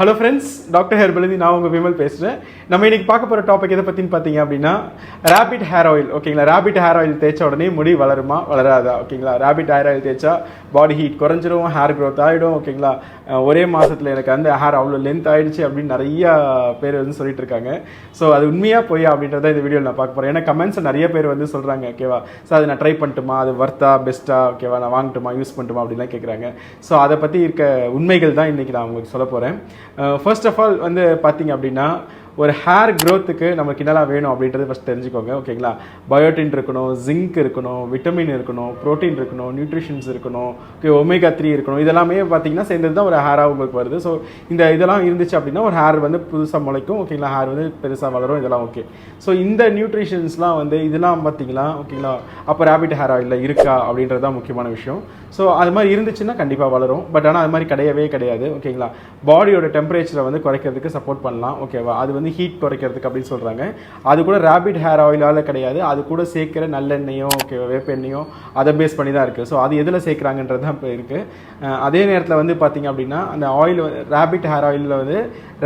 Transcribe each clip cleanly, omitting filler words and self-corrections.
Hello friends, Dr Herbal நான் உங்க விமல் பேசுறேன். நம்ம இன்னைக்கு பார்க்க போற டாபிக் எதை பத்தின்னு பாத்தீங்க அப்படின்னா ராபிட் ஹேர் ஆயில். ஓகேங்களா, ராபிட் ஹேர் ஆயில் தேய்ச்ச உடனே முடி வளருமா வளராதா? ஓகேங்களா, ராபிட் ஹேர் ஆயில் தேய்ச்சா பாடி ஹீட் குறைஞ்சிரும், ஹேர் க்ரோத் ஆயிடும். ஓகேங்களா, ஒரே மாசத்துல எனக்கு அந்த ஹேர் அவ்வளோ லென்த் ஆயிடுச்சு அப்படின்னு நிறைய பேர் வந்து சொல்லிட்டு இருக்காங்க. ஸோ அது உண்மையா போய் அப்படின்றத இந்த வீடியோவில் நான் பார்க்க போறேன். ஏன்னா கமெண்ட்ஸ் நிறைய பேர் வந்து சொல்றாங்க, ஓகேவா, ஸோ அதை நான் ட்ரை பண்ணட்டுமா, அது வர்த்தா பெஸ்ட்டா, ஓகேவா, நான் வாங்கட்டுமா, யூஸ் பண்ணட்டுமா அப்படின்லாம் கேட்குறாங்க. ஸோ அதை பற்றி இருக்க உண்மைகள் தான் இன்னைக்கு நான் உங்களுக்கு சொல்ல போகிறேன். ஃபர்ஸ்ட் ஆஃப் ஆல் வந்து பார்த்தீங்க அப்படின்னா ஒரு ஹேர் க்ரோத்துக்கு நமக்கு என்னெல்லாம் வேணும் அப்படின்றது ஃபஸ்ட் தெரிஞ்சுக்கோங்க. ஓகேங்களா, பயோட்டின் இருக்கணும், ஜிங்க் இருக்கணும், விட்டமின் இருக்கணும், ப்ரோட்டீன் இருக்கணும், நியூட்ரிஷன்ஸ் இருக்கணும், ஒமேகா 3 இருக்கணும். இதெல்லாமே பார்த்தீங்கன்னா சேர்ந்தது தான் ஒரு ஹேராக உங்களுக்கு வருது. ஸோ இந்த இதெல்லாம் இருந்துச்சு அப்படின்னா ஒரு ஹேர் வந்து புதுசாக முளைக்கும். ஓகேங்களா, ஹேர் வந்து பெருசாக வளரும். இதெல்லாம் ஓகே. ஸோ இந்த நியூட்ரிஷன்ஸ்லாம் வந்து இதெல்லாம் பார்த்தீங்களா, ஓகேங்களா, அப்போ ரேபிட் ஹேர் ஆயிலில் இருக்கா அப்படின்றது தான் முக்கியமான விஷயம். ஸோ அது மாதிரி இருந்துச்சுன்னா கண்டிப்பாக வளரும். பட் ஆனால் அது மாதிரி கிடையவே கிடையாது. ஓகேங்களா, பாடியோட டெம்பரேச்சரை வந்து குறைக்கிறதுக்கு சப்போர்ட் பண்ணலாம். ஓகேவா, அது வந்து ஹீட் குறைக்கிறதுக்கு அப்படின்னு சொல்கிறாங்க. அது கூட ரேபிட் ஹேர் ஆயிலால் கிடையாது, அது கூட சேர்க்கிற நல்லெண்ணெயோ, ஓகேவா, வேப்பெண்ணெயோ அதை பேஸ் பண்ணி தான் இருக்குது. ஸோ அது எதில் சேர்க்குறாங்கன்றது தான் இப்போ இருக்குது. அதே நேரத்தில் வந்து பார்த்திங்க அப்படின்னா அந்த ஆயில் ரேபிட் ஹேர் ஆயிலில் வந்து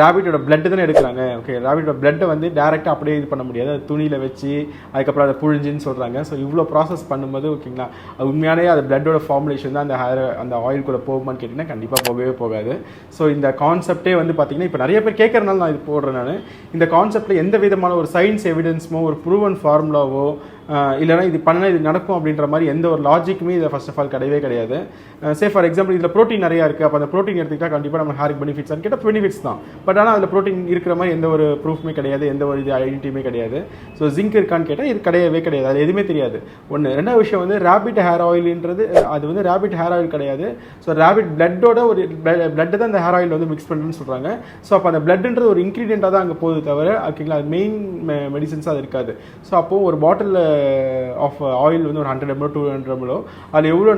ரேபிட்டோட பிளட்டு தானே எடுக்கிறாங்க. ஓகே, ரேபிட்டோட பிளட்டை வந்து டேரெக்டாக அப்படியே இது பண்ண முடியாது, அது துணியில் வச்சு அதுக்கப்புறம் அதை புழிஞ்சின்னு சொல்கிறாங்க. ஸோ இவ்வளோ ப்ராசஸ் பண்ணும்போது ஓகேங்களா, அது உண்மையானே அது பிளட்டோட ஃபார்முலேஷன் தான் அந்த ஹேர் அந்த ஆயில் கூட போகுமான்னு கேட்டிங்கன்னா கண்டிப்பாக போகவே போகாது. ஸோ இந்த கான்செப்டே வந்து பார்த்திங்கன்னா இப்போ நிறைய பேர் கேட்குறதுனால நான் இது போடுறேன். நான் இந்த கான்செப்டில் எந்த விதமான ஒரு சயின்ஸ் எவிடன்ஸமோ ஒரு ப்ரூவன் ஃபார்முலாவோ இல்லைனா இது பண்ணால் இது நடக்கும் அப்படின்ற மாதிரி எந்த ஒரு லாஜிக்குமே இதை ஃபர்ஸ்ட் ஆஃப் ஆல் கிடையவே கிடையாது. சே ஃபார் எக்ஸாம்பிள் இதில் ப்ரோட்டீன் நிறையா இருக்குது, அப்போ அந்த ப்ரோட்டீன் எடுத்துக்கிட்டால் கண்டிப்பாக நம்ம ஹேருக்கு பெனிஃபிட்ஸ் கேட்டால் பெனிஃபிட்ஸ் தான். பட் ஆனால் அதில் ப்ரோட்டீன் இருக்கிற மாதிரி எந்த ஒரு ப்ரூஃப்மே கிடையாது, எந்த ஒரு இது ஐடென்டிட்டியுமே கிடையாது. ஸோ ஜிங்க் இருக்கான்னு கேட்டால் இது கிடையவே கிடையாது, அது எதுவுமே தெரியாது. ஒன்று. ரெண்டாவது விஷயம் வந்து ரேபிட் ஹேர் ஆயில்ன்றது அது வந்து ரேபிட் ஹேர் ஆயில் கிடையாது. ஸோ ரேபிட் பிளட்டோட ஒரு பிளட்டு தான் அந்த ஹேர் ஆயில் வந்து மிக்ஸ் பண்ணுறதுன்னு சொல்கிறாங்க. ஸோ அப்போ அந்த பிளட்ன்றது ஒரு இன்க்ரீடியண்ட்டாக தான் அங்கே போகுது தவிர, ஓகேங்களா, அது மெயின் மெடிசன்ஸாக அது இருக்காது. ஸோ அப்போது ஒரு பாட்டிலில் ஆஃப் ஆயில் வந்து ஒரு 100 ml 200 ml அதில் எவ்வளோ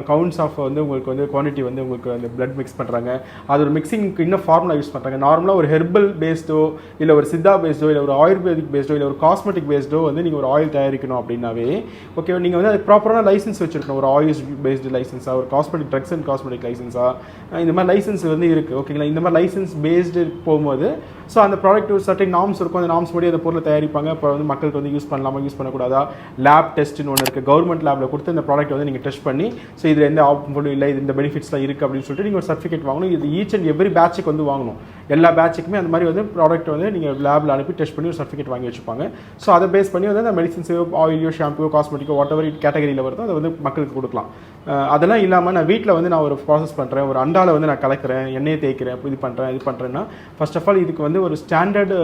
கவுண்ட்ஸ் ஆஃப் வந்து உங்களுக்கு வந்து குவான்டிட்டி வந்து உங்களுக்கு அந்த பிளட் மிக்ஸ் பண்ணுறாங்க. அது ஒரு மிக்சிங்க்கு இன்னும் ஃபார்முலா யூஸ் பண்ணுறாங்க. நார்மலாக ஒரு ஹெர்பல் பேஸ்டோ இல்லை ஒரு சித்தா பேஸ்டோ இல்லை ஒரு ஆயுர்வேதிக் பேஸ்டோ இல்லை ஒரு காஸ்மெட்டிக் பேஸ்டோ வந்து நீங்கள் ஒரு ஆயில் தயாரிக்கணும் அப்படின்னாவே ஓகே, நீங்கள் வந்து அது ப்ராப்பரான லைசன்ஸ் வச்சுருக்கணும். ஒரு ஆயில் பேஸ்டு லைசன்ஸாக, ஒரு காஸ்மெட்டிக் ட்ரக்ஸ் அண்ட் காஸ்மெட்டிக் லைசன்ஸாக, இந்த மாதிரி லைசன்ஸ் வந்து இருக்குது. ஓகேங்களா, இந்த மாதிரி லைசன்ஸ் பேஸ்டு போகும்போது ஸோ அந்த ப்ராடக்ட் ஒரு சர்டன் நார்ம்ஸ் இருக்கும். அந்த நார்ம்ஸ் படி அந்த பொருளை தயாரிப்பாங்க. இப்போ வந்து மக்களுக்கு வந்து யூஸ் பண்ணலாமா யூஸ் பண்ணக்கூடாதா, லேப் டெஸ்ட்னு ஒன்று இருக்குது. கவர்மெண்ட் லேபில் கொடுத்து இந்த ப்ராடக்ட் வந்து நீங்கள் டெஸ்ட் பண்ணி ஸோ இதில் எந்த ஆப்ஷனும் இல்லை, இது இந்த பெனிஃபிட்ஸ்லாம் இருக்குது அப்படின்னு சொல்லிட்டு நீங்கள் ஒரு சர்டிஃபிகேட் வாங்கணும். இது ஈச் அண்ட் எவ்ரி பேட்சுக்கு வந்து வாங்கணும். எல்லா பேட்சுக்குமே அந்த மாதிரி வந்து ப்ராடக்ட் வந்து நீங்கள் லேபில் அனுப்பி டெஸ்ட் பண்ணி ஒரு சர்டிஃபிகேட் வாங்கி வச்சுப்பாங்க. ஸோ அதை பேஸ் பண்ணி வந்து அந்த மெடிசன்ஸோ ஆயிலியோ ஷாம்புவோ காஸ்மெட்டிக்கோ வாட் எவர் கேட்டகரியில் வருதோ அதை வந்து மக்களுக்கு கொடுக்கலாம். அதெல்லாம் இல்லாமல் நான் வீட்டில் வந்து நான் ஒரு ப்ராசஸ் பண்ணுறேன், ஒரு அண்டாவில் வந்து நான் கலக்கிறேன், எண்ணெயை தேய்க்கிறேன், இது பண்ணுறேன்னா ஃபர்ஸ்ட் ஆஃப் ஆல் இதுக்கு வந்து ஒரு ஸ்டாண்டர்டு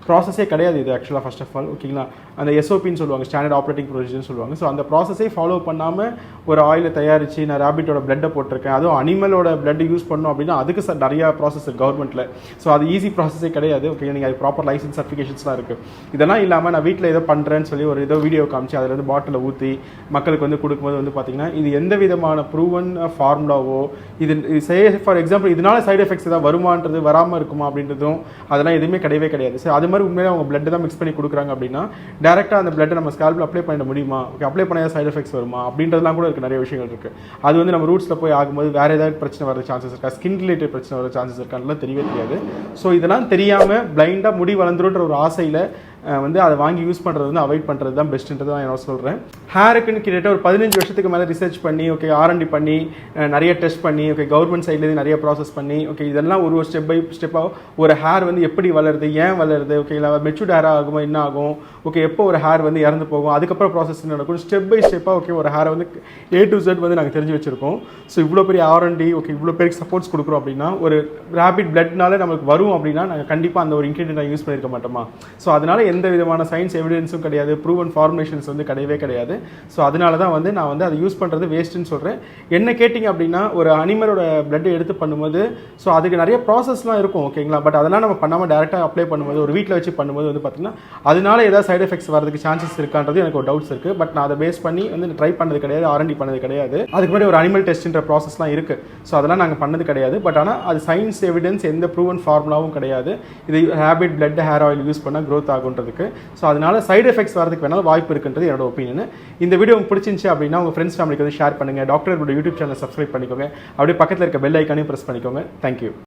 ப்ராசஸே கிடையாது. இது ஆக்சுவலாக ஃபர்ஸ்ட் ஆஃப் ஆல் ஓகேங்களா, அந்த எஸ்ஓபின்னு சொல்லுவாங்க, ஸ்டாண்டர்ட் ஆப்ரேட்டிங் ப்ரொசீஜர்னு சொல்லுவாங்க. ஸோ அந்த ப்ராசஸே ஃபாலோ பண்ணாமல் ஒரு ஆயிலை தயாரித்து நான் ரேபிட்டோட பிளட்டை போட்டிருக்கேன், அதுவும் அனிமலோட பிளட் யூஸ் பண்ணோம் அப்படின்னா அதுக்கு நிறையா ப்ராசஸ் இருக்குது கவர்மெண்ட்டில். ஸோ அது ஈஸி ப்ராசஸே கிடையாது. ஓகே, நீங்கள் அது ப்ராப்பர் லைசன்ஸ் சர்டிஃபிகேஷன்ஸ்லாம் இருக்குது. இதெல்லாம் இல்லாமல் நான் வீட்டில் ஏதோ பண்ணுறேன்னு சொல்லி ஒரு ஏதோ வீடியோ காமிச்சு அதில் வந்து பாட்டில் ஊற்றி மக்களுக்கு வந்து கொடுக்கும்போது வந்து பார்த்தீங்கன்னா இது எந்த விதமான ப்ரூவன் ஃபார்முலாவோ இது ஃபார் எக்ஸாம்பிள் இதனால சைடு எஃபெக்ட்ஸ் ஏதாவது வருமானது வராமல் இருக்குமா அப்படின்றதும் அதெல்லாம் எதுவுமே கிடையவே கிடையாது. ஸோ அது மாதிரி உண்மையிலே அவங்க பிளட் தான் மிக்ஸ் பண்ணி கொடுக்குறாங்க அப்படின்னா டேரெக்டாக அந்த பிளட்டை நம்ம ஸ்கால்பில் அப்ளை பண்ண முடியுமா, ஓகே, அப்ளை பண்ணால் சைடு எஃபெக்ட்ஸ் வருமா அப்படின்றதுலாம் கூட இருக்குது. நிறைய விஷயங்கள் இருக்குது. அது வந்து நம்ம ரூட்ஸில் போய் ஆகும்போது வேறு ஏதாவது பிரச்சனை வர சான்சஸ் இருக்கா, ஸ்கின் ரிலேட்டட் பிரச்சனை வர சான்சஸ் இருக்கான்லாம் தெரியவே தெரியாது. ஸோ இதெல்லாம் தெரியாமல் பிளைண்டாக முடி வளர்ந்துருன்ற ஒரு ஆசையில் வந்து அதை வாங்கி யூஸ் பண்ணுறது வந்து அவாய்ட் பண்ணுறது தான் பெஸ்ட்டுன்றது தான் நான் சொல்கிறேன். ஹேருக்குன்னு கிட்டத்தட்ட ஒரு 15 வருஷத்துக்கு மேலே ரிசர்ச் பண்ணி ஓகே, R&D பண்ணி நிறைய டெஸ்ட் பண்ணி ஓகே, கவர்மெண்ட் சைட்லேருந்து நிறைய ப்ராசஸ் பண்ணி ஓகே, இதெல்லாம் ஒரு ஸ்டெப் பை ஸ்டெப்பாக ஒரு ஹேர் வந்து எப்படி வளருது, ஏன் வளருது, ஓகே, இல்லை மெச்சூர்ட் ஹேராக ஆகுமோ என்ன ஆகும், ஓகே, எப்போ ஒரு ஹேர் வந்து இறந்து போகும், அதுக்கப்புறம் ப்ராசஸ் நடக்கும், ஸ்டெப் பை ஸ்டெப்பாக ஓகே ஒரு ஹேரை வந்து A to Z வந்து நாங்கள் தெரிஞ்சு வச்சுருக்கோம். ஸோ இவ்வளோ பெரிய R&D ஓகே, இவ்வளோ பேருக்கு சப்போர்ட்ஸ் கொடுக்குறோம் அப்படின்னா ஒரு ரேபிட் பிளட்னால நமக்கு வரும் அப்படின்னா நாங்கள் கண்டிப்பாக அந்த ஒரு இன்க்ரீடியன்ட் யூஸ் பண்ணியிருக்க மாட்டோமா. ஸோ அதனால் எந்த விதமான சயின்ஸ் எவிடன்ஸும் கிடையாது, ப்ரூவன் ஃபார்முலேஷன்ஸ் வந்து கிடையவே கிடையாது. ஸோ அதனால தான் வந்து நான் வந்து அதை யூஸ் பண்ணுறது வேஸ்ட்டுன்னு சொல்கிறேன். என்ன கேட்டிங்க அப்படின்னா ஒரு அனிமலோட பிளட்டை எடுத்து பண்ணும்போது ஸோ அதுக்கு நிறைய ப்ராசஸ்லாம் இருக்கும். ஓகேங்களா, பட் அதெல்லாம் நம்ம பண்ணாமல் டேரெக்டாக அப்ளை பண்ணும்போது ஒரு வீட்டில் வச்சு பண்ணும்போது வந்து பார்த்திங்கன்னா அதனால ஏதாவது சைடு எஃபெக்ட்ஸ் வரதுக்கு சான்சஸ் இருக்கான்றது எனக்கு ஒரு டவுட்ஸ் இருக்குது. பட் நான் அதை பேஸ் பண்ணி வந்து ட்ரை பண்ணது கிடையாது, R&D பண்ணது கிடையாது. அதுக்கு முன்னாடி ஒரு அனிமல் டெஸ்ட்ன்ற ப்ராசஸ்லாம் இருக்குது. ஸோ அதெல்லாம் நாங்கள் பண்ணது கிடையாது. பட் ஆனால் அது சயின்ஸ் எவிடன்ஸ் எந்த ப்ரூவன் ஃபார்முலாவும் கிடையாது. இது habit blood hair oil use பண்ணால் க்ரோத் ஆகுன்றதுக்கு. ஸோ அதனால சைடு எஃபெக்ட்ஸ் வரதுக்கு வேணாலும் வாய்ப்பு இருக்குன்றது என்னோட ஒப்பீனியன். இந்த வீடியோ உங்களுக்கு பிடிச்சிருந்துச்சு அப்படின்னா உங்கள் ஃப்ரெண்ட்ஸ் ஃபேமிலிக்கு வந்து ஷேர் பண்ணுங்கள். Doctor herbal YouTube channel subscribe பண்ணிக்கோங்க. அப்படியே பக்கத்தில் இருக்க பெல் ஐக்கானையும் ப்ரெஸ் பண்ணிக்கோங்க. தேங்க்யூ.